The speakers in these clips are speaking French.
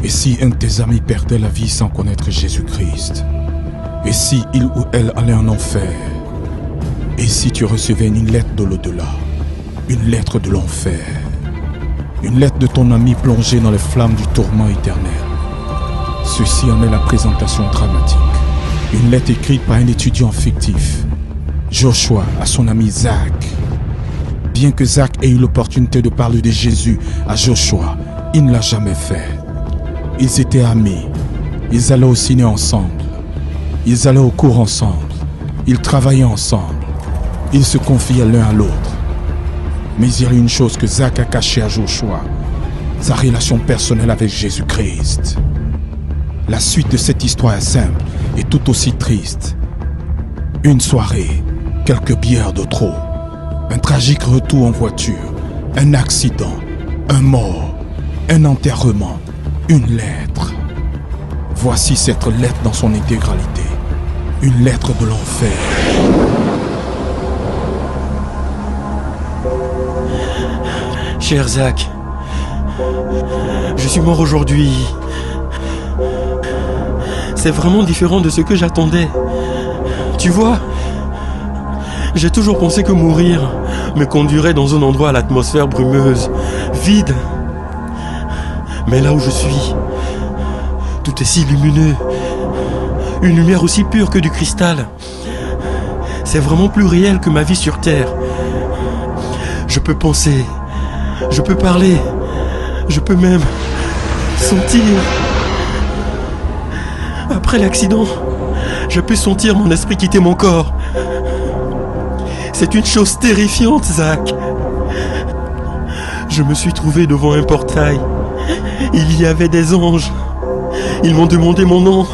Et si un de tes amis perdait la vie sans connaître Jésus-Christ? Et si il ou elle allait en enfer? Et si tu recevais une lettre de l'au-delà? Une lettre de l'enfer? Une lettre de ton ami plongé dans les flammes du tourment éternel? Ceci en est la présentation dramatique. Une lettre écrite par un étudiant fictif, Joshua, à son ami Zach. Bien que Zach ait eu l'opportunité de parler de Jésus à Joshua, il ne l'a jamais fait. Ils étaient amis. Ils allaient au ciné ensemble. Ils allaient au cours ensemble. Ils travaillaient ensemble. Ils se confiaient l'un à l'autre. Mais il y a une chose que Zach a cachée à Joshua: sa relation personnelle avec Jésus-Christ. La suite de cette histoire est simple et tout aussi triste. Une soirée, quelques bières de trop, un tragique retour en voiture, un accident, un mort, un enterrement, une lettre. Voici cette lettre dans son intégralité. Une lettre de l'enfer. Cher Zach, je suis mort aujourd'hui. C'est vraiment différent de ce que j'attendais. Tu vois, j'ai toujours pensé que mourir me conduirait dans un endroit à l'atmosphère brumeuse, vide. Mais là où je suis, tout est si lumineux. Une lumière aussi pure que du cristal. C'est vraiment plus réel que ma vie sur Terre. Je peux penser, je peux parler, je peux même sentir. Après l'accident, je peux sentir mon esprit quitter mon corps. C'est une chose terrifiante, Zach. Je me suis trouvé devant un portail. Il y avait des anges. Ils m'ont demandé mon nom.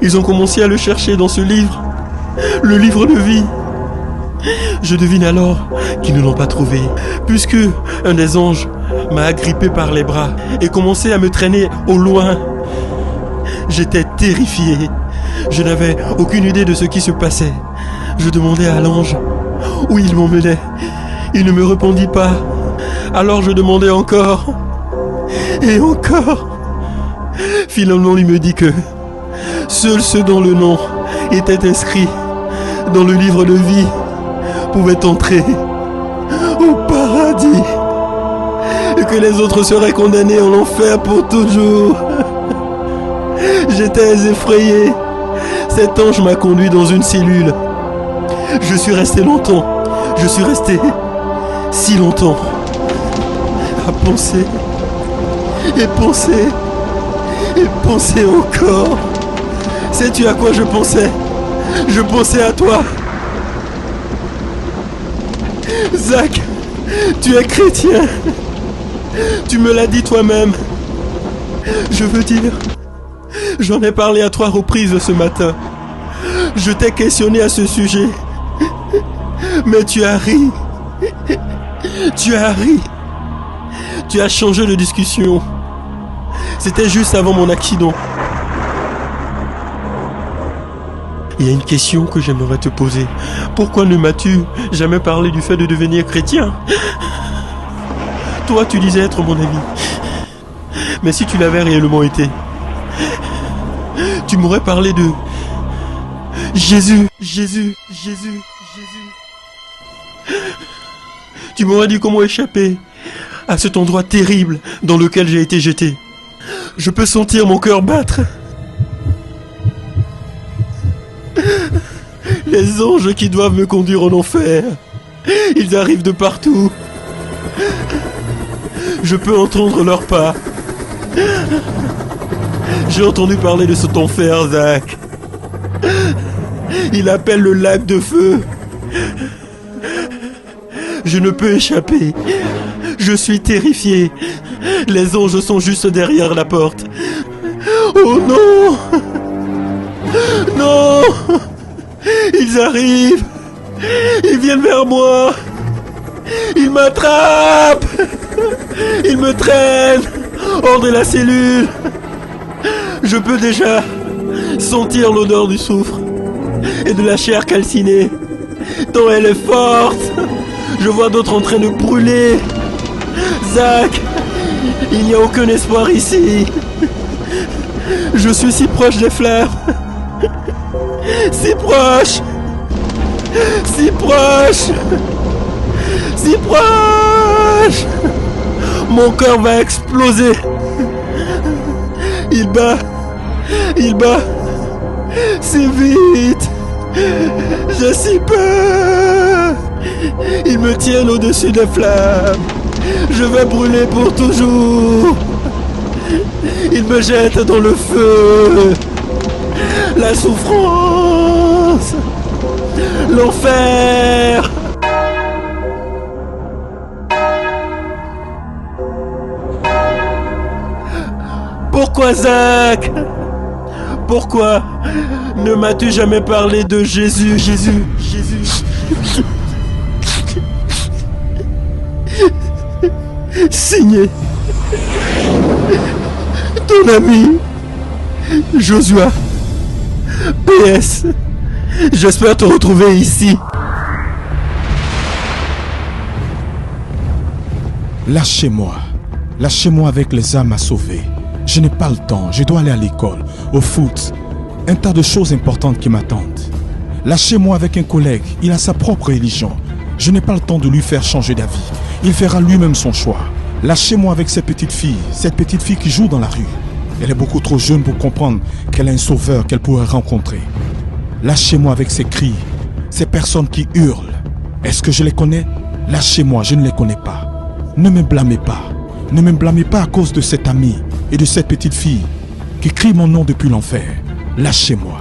Ils ont commencé à le chercher dans ce livre, le livre de vie. Je devine alors qu'ils ne l'ont pas trouvé, puisque un des anges m'a agrippé par les bras et commençait à me traîner au loin. J'étais terrifié. Je n'avais aucune idée de ce qui se passait. Je demandais à l'ange où il m'emmenait. Il ne me répondit pas. Alors je demandais encore et encore. Finalement, il me dit que seuls ceux dont le nom était inscrit dans le livre de vie pouvaient entrer au paradis et que les autres seraient condamnés en enfer pour toujours. J'étais effrayé. Cet ange m'a conduit dans une cellule. Je suis resté longtemps. Je suis resté si longtemps à penser et penser et penser encore. Sais-tu à quoi je pensais? Je pensais à toi. Zach, tu es chrétien. Tu me l'as dit toi-même. Je veux dire, j'en ai parlé à 3 reprises ce matin. Je t'ai questionné à ce sujet. Mais tu as ri. Tu as ri. Tu as changé de discussion. C'était juste avant mon accident. Il y a une question que j'aimerais te poser. Pourquoi ne m'as-tu jamais parlé du fait de devenir chrétien? Toi, tu disais être mon ami. Mais si tu l'avais réellement été, tu m'aurais parlé de Jésus. Tu m'aurais dit comment échapper à cet endroit terrible dans lequel j'ai été jeté. Je peux sentir mon cœur battre. Les anges qui doivent me conduire en enfer, ils arrivent de partout. Je peux entendre leurs pas. J'ai entendu parler de cet enfer, Zach. Il appelle le lac de feu. Je ne peux échapper. Je suis terrifié. Les anges sont juste derrière la porte. Oh non! Non! Ils arrivent! Ils viennent vers moi! Ils m'attrapent! Ils me traînent hors de la cellule! Je peux déjà sentir l'odeur du soufre et de la chair calcinée. Tant elle est forte! Je vois d'autres en train de brûler! Zach! Il n'y a aucun espoir ici. Je suis si proche des flammes. Si proche. Si proche. Si proche. Mon cœur va exploser. Il bat. Il bat. Si vite. J'ai si peur. Ils me tiennent au-dessus des flammes. Je vais brûler pour toujours. Ils me jettent dans le feu. La souffrance. L'enfer. Pourquoi, Zach? Pourquoi ne m'as-tu jamais parlé de Jésus, Jésus, Jésus? Signé ton ami Joshua. PS. J'espère te retrouver ici. Lâchez-moi. Lâchez-moi avec les âmes à sauver. Je n'ai pas le temps, je dois aller à l'école, au foot. Un tas de choses importantes qui m'attendent. Lâchez-moi avec un collègue, il a sa propre religion. Je n'ai pas le temps de lui faire changer d'avis. Il fera lui-même son choix. Lâchez-moi avec cette petite fille qui joue dans la rue. Elle est beaucoup trop jeune pour comprendre qu'elle a un sauveur qu'elle pourrait rencontrer. Lâchez-moi avec ces cris, ces personnes qui hurlent. Est-ce que je les connais? Lâchez-moi, je ne les connais pas. Ne me blâmez pas. Ne me blâmez pas à cause de cet ami et de cette petite fille qui crie mon nom depuis l'enfer. Lâchez-moi.